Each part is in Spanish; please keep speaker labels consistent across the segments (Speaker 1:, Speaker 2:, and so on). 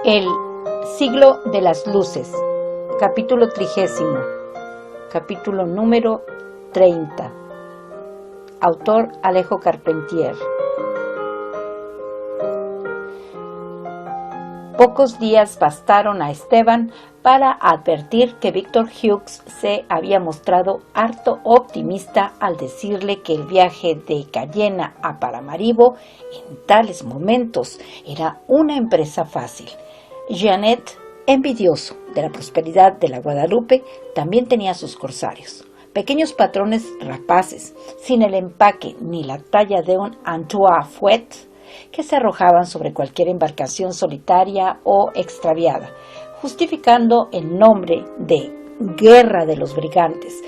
Speaker 1: El siglo de las luces, capítulo 30, capítulo número 30. Autor Alejo Carpentier. Pocos días bastaron a Esteban para advertir que Víctor Hughes se había mostrado harto optimista al decirle que el viaje de Cayena a Paramaribo en tales momentos era una empresa fácil. Jeanette, envidioso de la prosperidad de la Guadalupe, también tenía sus corsarios, pequeños patrones rapaces, sin el empaque ni la talla de un Antoine Fouet, que se arrojaban sobre cualquier embarcación solitaria o extraviada, justificando el nombre de Guerra de los Brigantes,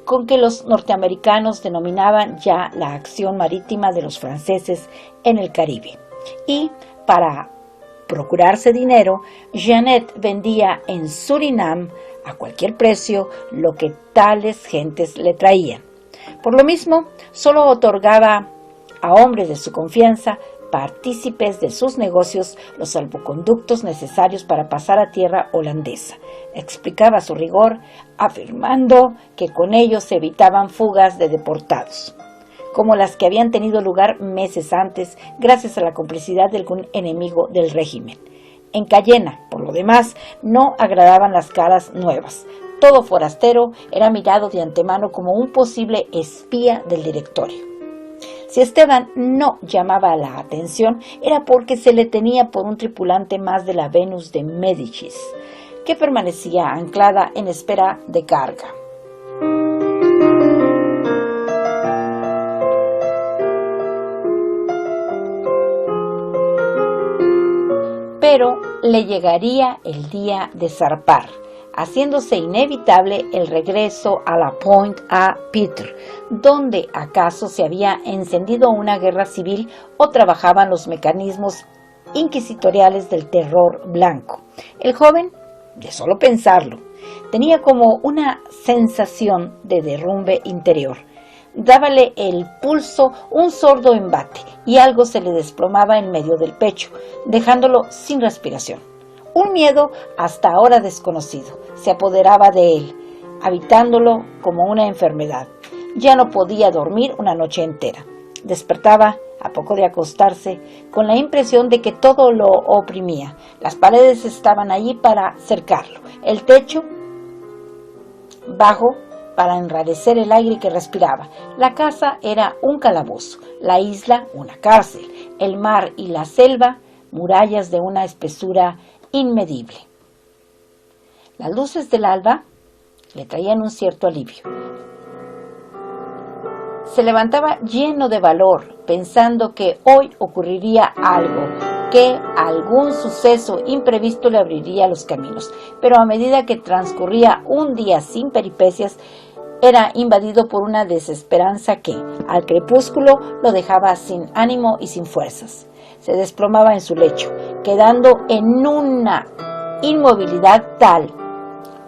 Speaker 1: con que los norteamericanos denominaban ya la acción marítima de los franceses en el Caribe. Y para procurarse dinero, Jeanette vendía en Surinam a cualquier precio lo que tales gentes le traían. Por lo mismo, solo otorgaba a hombres de su confianza, partícipes de sus negocios, los salvoconductos necesarios para pasar a tierra holandesa. Explicaba su rigor, afirmando que con ellos se evitaban fugas de deportados, como las que habían tenido lugar meses antes, gracias a la complicidad de algún enemigo del régimen. En Cayena, por lo demás, no agradaban las caras nuevas. Todo forastero era mirado de antemano como un posible espía del directorio. Si Esteban no llamaba la atención, era porque se le tenía por un tripulante más de la Venus de Médicis, que permanecía anclada en espera de carga. Pero le llegaría el día de zarpar, haciéndose inevitable el regreso a la Pointe-à-Pitre, donde acaso se había encendido una guerra civil o trabajaban los mecanismos inquisitoriales del terror blanco. El joven, de solo pensarlo, tenía como una sensación de derrumbe interior. Dábale el pulso un sordo embate y algo se le desplomaba en medio del pecho, dejándolo sin respiración. Un miedo hasta ahora desconocido se apoderaba de él, habitándolo como una enfermedad. Ya no podía dormir una noche entera. Despertaba, a poco de acostarse, con la impresión de que todo lo oprimía. Las paredes estaban allí para cercarlo, el techo bajo para enrarecer el aire que respiraba. La casa era un calabozo, la isla una cárcel, el mar y la selva murallas de una espesura inmedible. Las luces del alba le traían un cierto alivio. Se levantaba lleno de valor, pensando que hoy ocurriría algo, que algún suceso imprevisto le abriría los caminos. Pero a medida que transcurría un día sin peripecias, era invadido por una desesperanza que, al crepúsculo, lo dejaba sin ánimo y sin fuerzas. Se desplomaba en su lecho, quedando en una inmovilidad tal,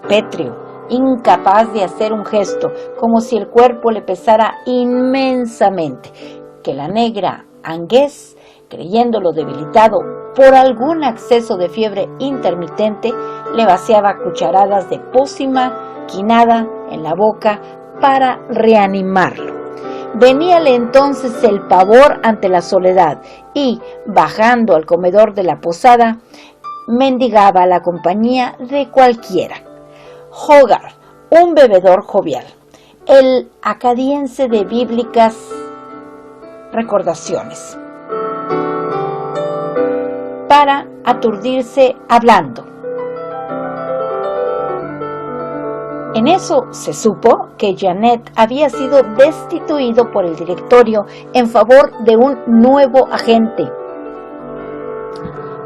Speaker 1: pétreo, incapaz de hacer un gesto, como si el cuerpo le pesara inmensamente, que la negra Angués, creyéndolo debilitado por algún acceso de fiebre intermitente, le vaciaba cucharadas de pócima quinada en la boca para reanimarlo. Veníale entonces el pavor ante la soledad y, bajando al comedor de la posada, mendigaba la compañía de cualquiera. Hogarth, un bebedor jovial, el acadiense de bíblicas recordaciones, para aturdirse hablando. En eso se supo que Jeanette había sido destituido por el directorio en favor de un nuevo agente,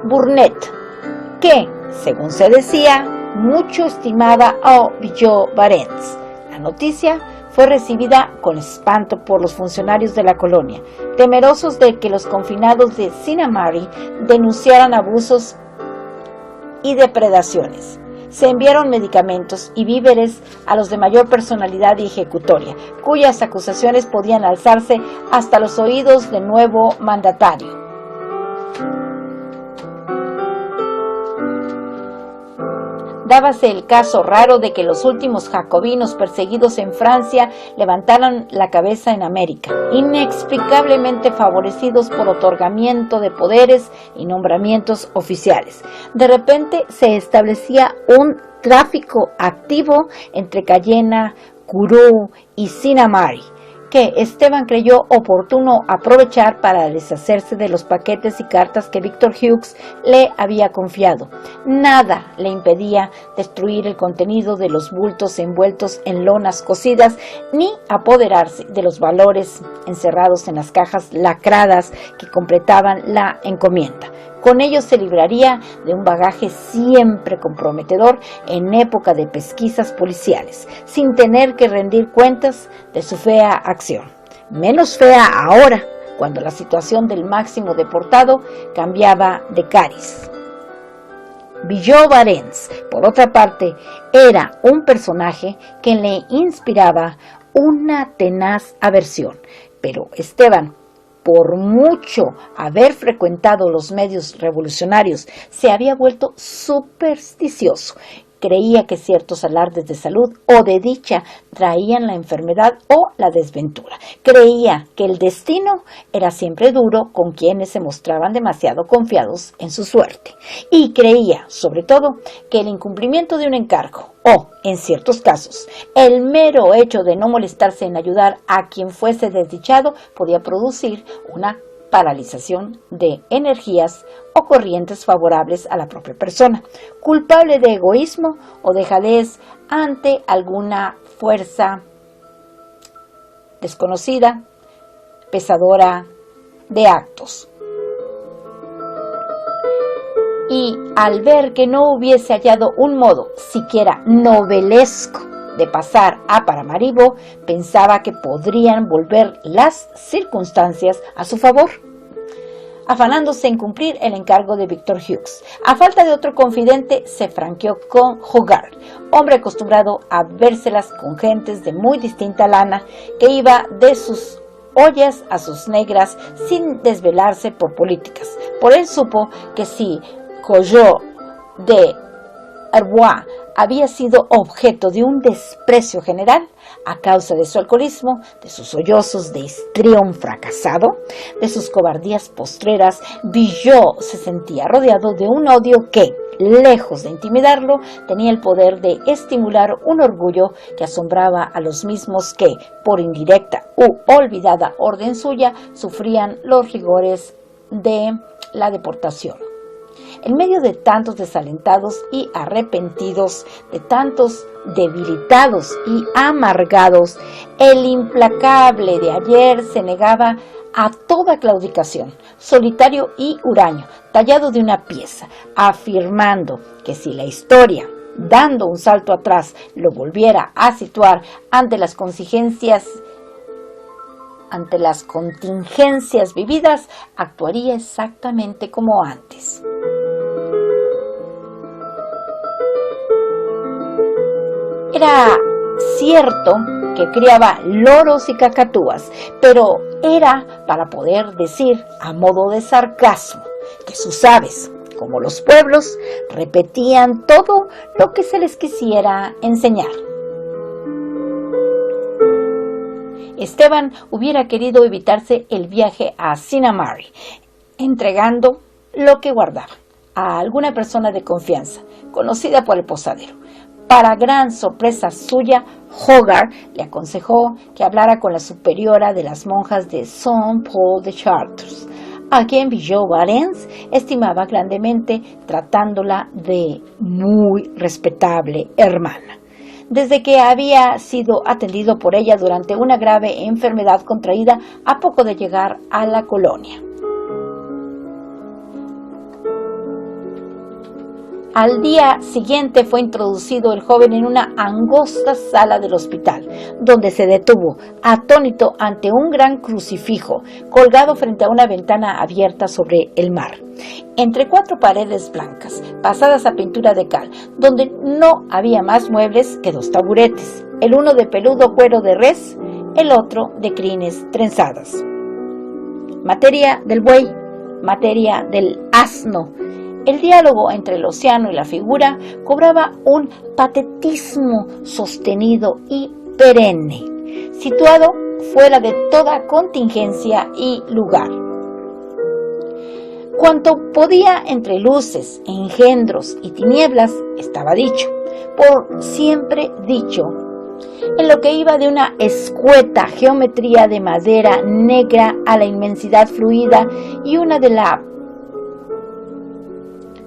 Speaker 1: Burnett, que, según se decía, mucho estimaba a Villaud-Barrens. La noticia fue recibida con espanto por los funcionarios de la colonia, temerosos de que los confinados de Sinnamary denunciaran abusos y depredaciones. Se enviaron medicamentos y víveres a los de mayor personalidad y ejecutoria, cuyas acusaciones podían alzarse hasta los oídos del nuevo mandatario. Dábase el caso raro de que los últimos jacobinos perseguidos en Francia levantaran la cabeza en América, inexplicablemente favorecidos por otorgamiento de poderes y nombramientos oficiales. De repente se establecía un tráfico activo entre Cayena, Kourou y Sinnamary, que Esteban creyó oportuno aprovechar para deshacerse de los paquetes y cartas que Victor Hughes le había confiado. Nada le impedía destruir el contenido de los bultos envueltos en lonas cosidas, ni apoderarse de los valores encerrados en las cajas lacradas que completaban la encomienda. Con ello se libraría de un bagaje siempre comprometedor en época de pesquisas policiales, sin tener que rendir cuentas de su fea acción. Menos fea ahora, cuando la situación del máximo deportado cambiaba de cariz. Billaud Varens, por otra parte, era un personaje que le inspiraba una tenaz aversión, pero Esteban, por mucho haber frecuentado los medios revolucionarios, se había vuelto supersticioso. Creía que ciertos alardes de salud o de dicha traían la enfermedad o la desventura. Creía que el destino era siempre duro con quienes se mostraban demasiado confiados en su suerte. Y creía, sobre todo, que el incumplimiento de un encargo o, en ciertos casos, el mero hecho de no molestarse en ayudar a quien fuese desdichado podía producir una paralización de energías o corrientes favorables a la propia persona, culpable de egoísmo o dejadez ante alguna fuerza desconocida, pesadora de actos. Y al ver que no hubiese hallado un modo siquiera novelesco de pasar a Paramaribo, pensaba que podrían volver las circunstancias a su favor, afanándose en cumplir el encargo de Victor Hughes. A falta de otro confidente, se franqueó con Hogarth, hombre acostumbrado a vérselas con gentes de muy distinta lana, que iba de sus ollas a sus negras sin desvelarse por políticas. Por él supo que si Collot de Herbois había sido objeto de un desprecio general a causa de su alcoholismo, de sus sollozos de histrión fracasado, de sus cobardías postreras, Billaud se sentía rodeado de un odio que, lejos de intimidarlo, tenía el poder de estimular un orgullo que asombraba a los mismos que, por indirecta u olvidada orden suya, sufrían los rigores de la deportación. En medio de tantos desalentados y arrepentidos, de tantos debilitados y amargados, el implacable de ayer se negaba a toda claudicación, solitario y huraño, tallado de una pieza, afirmando que si la historia, dando un salto atrás, lo volviera a situar ante las contingencias vividas, actuaría exactamente como antes. Era cierto que criaba loros y cacatúas, pero era para poder decir, a modo de sarcasmo, que sus aves, como los pueblos, repetían todo lo que se les quisiera enseñar. Esteban hubiera querido evitarse el viaje a Sinnamary, entregando lo que guardaba a alguna persona de confianza, conocida por el posadero. Para gran sorpresa suya, Hogarth le aconsejó que hablara con la superiora de las monjas de Saint-Paul de Chartres, a quien Billaud Varens estimaba grandemente, tratándola de muy respetable hermana, desde que había sido atendido por ella durante una grave enfermedad contraída a poco de llegar a la colonia. Al día siguiente fue introducido el joven en una angosta sala del hospital, donde se detuvo, atónito ante un gran crucifijo, colgado frente a una ventana abierta sobre el mar, entre cuatro paredes blancas, pasadas a pintura de cal, donde no había más muebles que dos taburetes, el uno de peludo cuero de res, el otro de crines trenzadas. Materia del buey, materia del asno, El diálogo entre el océano y la figura cobraba un patetismo sostenido y perenne, situado fuera de toda contingencia y lugar. Cuanto podía entre luces, engendros y tinieblas, estaba dicho, por siempre dicho, en lo que iba de una escueta geometría de madera negra a la inmensidad fluida y una de la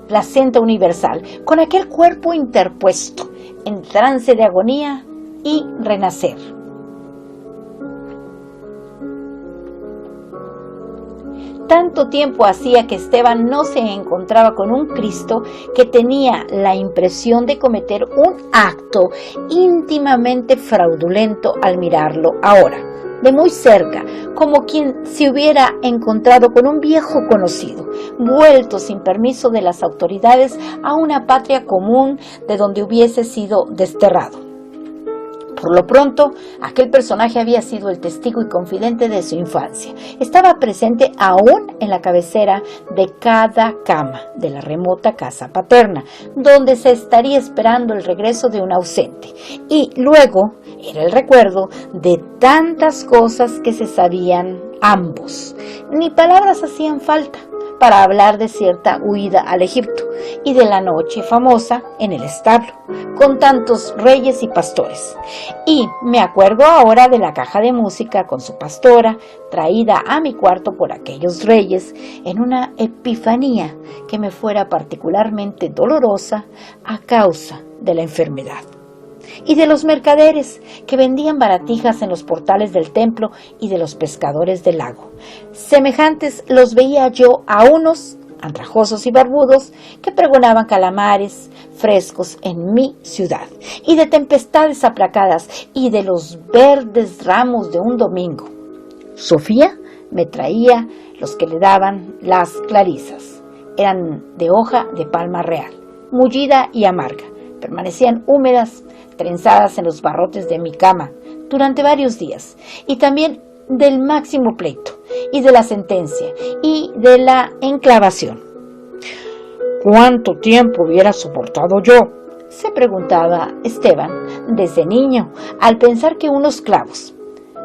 Speaker 1: placenta universal, con aquel cuerpo interpuesto, en trance de agonía y renacer. Tanto tiempo hacía que Esteban no se encontraba con un Cristo que tenía la impresión de cometer un acto íntimamente fraudulento al mirarlo ahora, de muy cerca, como quien se hubiera encontrado con un viejo conocido, vuelto sin permiso de las autoridades a una patria común de donde hubiese sido desterrado. Por lo pronto, aquel personaje había sido el testigo y confidente de su infancia. Estaba presente aún en la cabecera de cada cama de la remota casa paterna, donde se estaría esperando el regreso de un ausente. Y luego era el recuerdo de tantas cosas que se sabían ambos. Ni palabras hacían falta para hablar de cierta huida al Egipto y de la noche famosa en el establo, con tantos reyes y pastores. Y me acuerdo ahora de la caja de música con su pastora, traída a mi cuarto por aquellos reyes, en una epifanía que me fuera particularmente dolorosa a causa de la enfermedad. Y de los mercaderes que vendían baratijas en los portales del templo y de los pescadores del lago. Semejantes los veía yo a unos andrajosos y barbudos que pregonaban calamares frescos en mi ciudad, y de tempestades aplacadas y de los verdes ramos de un domingo. Sofía me traía los que le daban las clarisas. Eran de hoja de palma real, mullida y amarga. Permanecían húmedas, trenzadas en los barrotes de mi cama durante varios días, y también del máximo pleito, y de la sentencia, y de la enclavación. ¿Cuánto tiempo hubiera soportado yo?, se preguntaba Esteban desde niño, al pensar que unos clavos,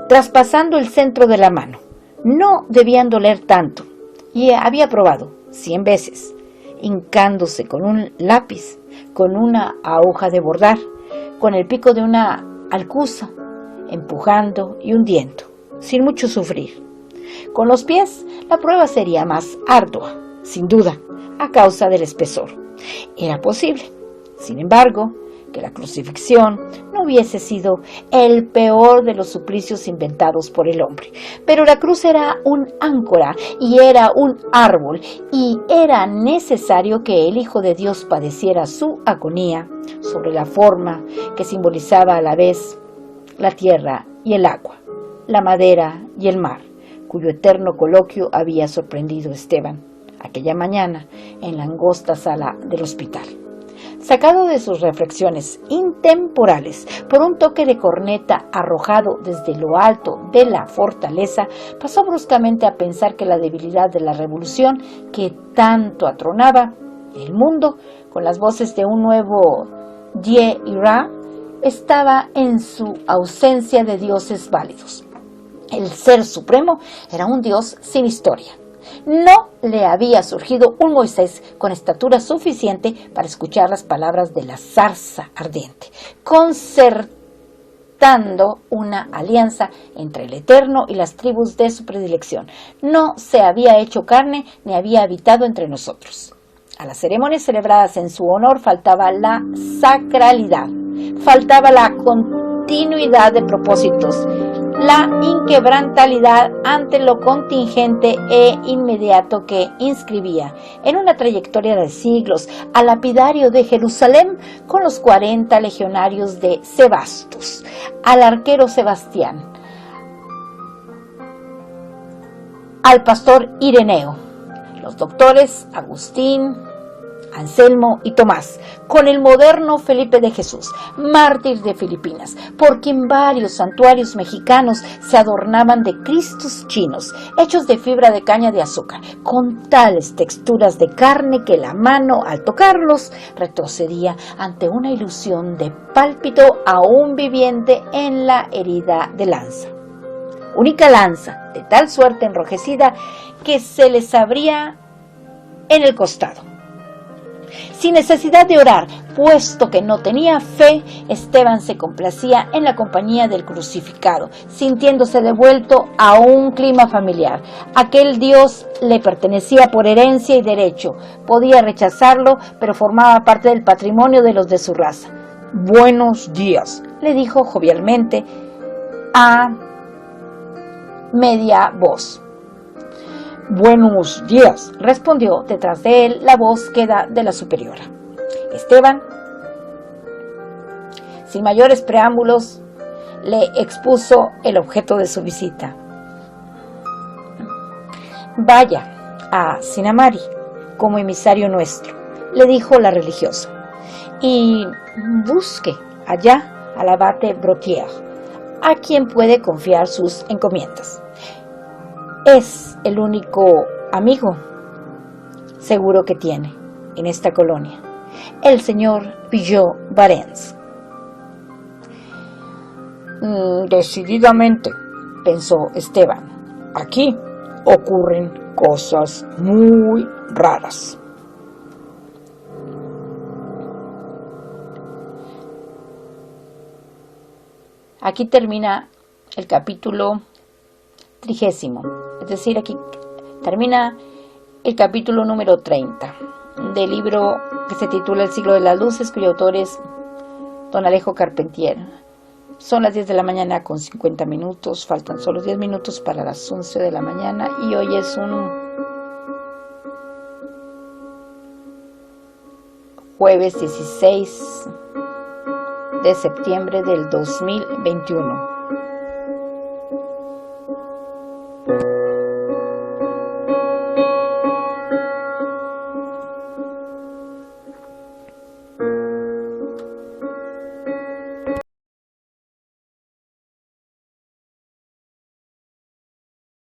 Speaker 1: traspasando el centro de la mano, no debían doler tanto, y había probado 100 veces, hincándose con un lápiz, con una aguja de bordar, con el pico de una alcuza, empujando y hundiendo, sin mucho sufrir. Con los pies, la prueba sería más ardua, sin duda, a causa del espesor. Era posible, sin embargo, que la crucifixión no hubiese sido el peor de los suplicios inventados por el hombre. Pero la cruz era un áncora y era un árbol, y era necesario que el Hijo de Dios padeciera su agonía sobre la forma que simbolizaba a la vez la tierra y el agua, la madera y el mar, cuyo eterno coloquio había sorprendido a Esteban aquella mañana en la angosta sala del hospital. Sacado de sus reflexiones intemporales por un toque de corneta arrojado desde lo alto de la fortaleza, pasó bruscamente a pensar que la debilidad de la revolución que tanto atronaba el mundo con las voces de un nuevo Ye Ira estaba en su ausencia de dioses válidos. El Ser Supremo era un dios sin historia. No le había surgido un Moisés con estatura suficiente para escuchar las palabras de la zarza ardiente, concertando una alianza entre el Eterno y las tribus de su predilección. No se había hecho carne ni había habitado entre nosotros. A las ceremonias celebradas en su honor faltaba la sacralidad, faltaba la continuidad de propósitos, la inquebrantabilidad ante lo contingente e inmediato que inscribía en una trayectoria de siglos al lapidario de Jerusalén con los 40 legionarios de Sebastos, al arquero Sebastián, al pastor Ireneo, los doctores Agustín, Anselmo y Tomás, con el moderno Felipe de Jesús, mártir de Filipinas, por quien varios santuarios mexicanos se adornaban de cristos chinos, hechos de fibra de caña de azúcar, con tales texturas de carne que la mano, al tocarlos, retrocedía ante una ilusión de pálpito aún viviente en la herida de lanza. Única lanza, de tal suerte enrojecida que se les abría en el costado. Sin necesidad de orar, puesto que no tenía fe, Esteban se complacía en la compañía del crucificado, sintiéndose devuelto a un clima familiar. Aquel Dios le pertenecía por herencia y derecho. Podía rechazarlo, pero formaba parte del patrimonio de los de su raza. «Buenos días», le dijo jovialmente a media voz. «Buenos días», respondió detrás de él la voz queda de la superiora. Esteban, sin mayores preámbulos, le expuso el objeto de su visita. «Vaya a Sinamari como emisario nuestro», le dijo la religiosa, «y busque allá al abate Brottier, a quien puede confiar sus encomiendas. Es el único amigo seguro que tiene en esta colonia, el señor Bigot-Varens». Decididamente, pensó Esteban, aquí ocurren cosas muy raras. Aquí termina el capítulo 30, es decir, aquí termina el capítulo número 30 del libro que se titula El siglo de las luces, cuyo autor es don Alejo Carpentier. Son las 10 de la mañana con 50 minutos, faltan solo 10 minutos para las 11 de la mañana y hoy es un jueves 16 de septiembre del 2021.